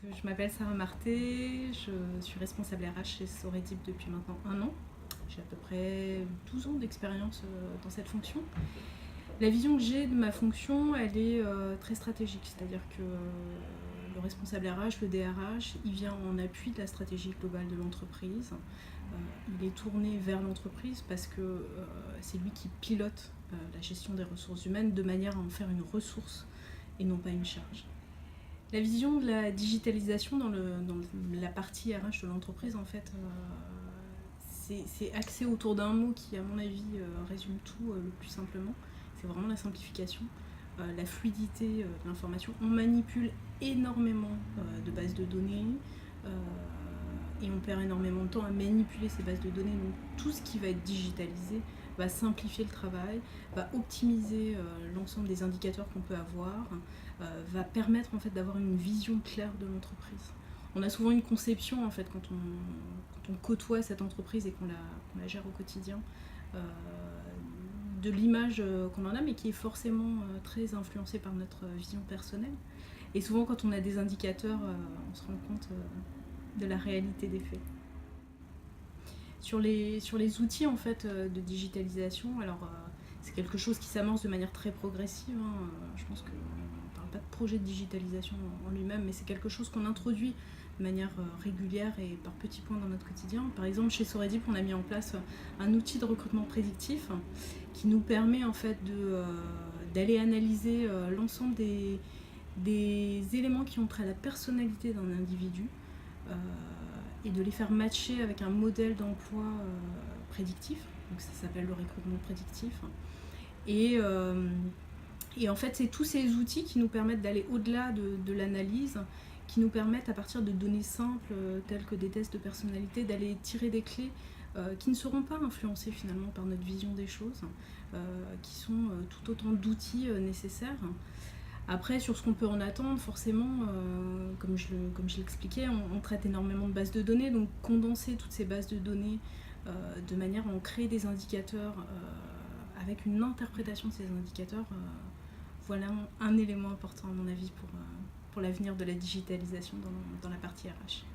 Je m'appelle Sarah Marté, je suis responsable RH chez Soredip depuis maintenant 1 an. J'ai à peu près 12 ans d'expérience dans cette fonction. La vision que j'ai de ma fonction, elle est très stratégique, c'est-à-dire que le responsable RH, le DRH, il vient en appui de la stratégie globale de l'entreprise. Il est tourné vers l'entreprise parce que c'est lui qui pilote la gestion des ressources humaines de manière à en faire une ressource et non pas une charge. La vision de la digitalisation dans la partie RH de l'entreprise, en fait, c'est axé autour d'un mot qui, à mon avis, résume tout le plus simplement. C'est vraiment la simplification, la fluidité de l'information. On manipule énormément de bases de données et on perd énormément de temps à manipuler ces bases de données. Donc tout ce qui va être digitalisé va simplifier le travail, va optimiser l'ensemble des indicateurs qu'on peut avoir, va permettre en fait d'avoir une vision claire de l'entreprise. On a souvent une conception en fait quand on côtoie cette entreprise et qu'on la gère au quotidien de l'image qu'on en a, mais qui est forcément très influencée par notre vision personnelle. Et souvent quand on a des indicateurs, on se rend compte de la réalité des faits. Sur les outils en fait de digitalisation, alors c'est quelque chose qui s'amorce de manière très progressive. Je pense qu'on ne parle pas de projet de digitalisation en lui-même, mais c'est quelque chose qu'on introduit de manière régulière et par petits points dans notre quotidien. Par exemple, chez Soredip, on a mis en place un outil de recrutement prédictif qui nous permet en fait d'aller analyser l'ensemble des éléments qui ont trait à la personnalité d'un individu et de les faire matcher avec un modèle d'emploi prédictif. Donc ça s'appelle le recrutement prédictif. Et en fait, c'est tous ces outils qui nous permettent d'aller au-delà de l'analyse, qui nous permettent à partir de données simples telles que des tests de personnalité, d'aller tirer des clés qui ne seront pas influencées finalement par notre vision des choses, qui sont tout autant d'outils nécessaires. Après, sur ce qu'on peut en attendre, forcément, comme je l'expliquais, on traite énormément de bases de données, donc condenser toutes ces bases de données de manière à en créer des indicateurs avec une interprétation de ces indicateurs, voilà un élément important à mon avis pour l'avenir de la digitalisation dans la partie RH.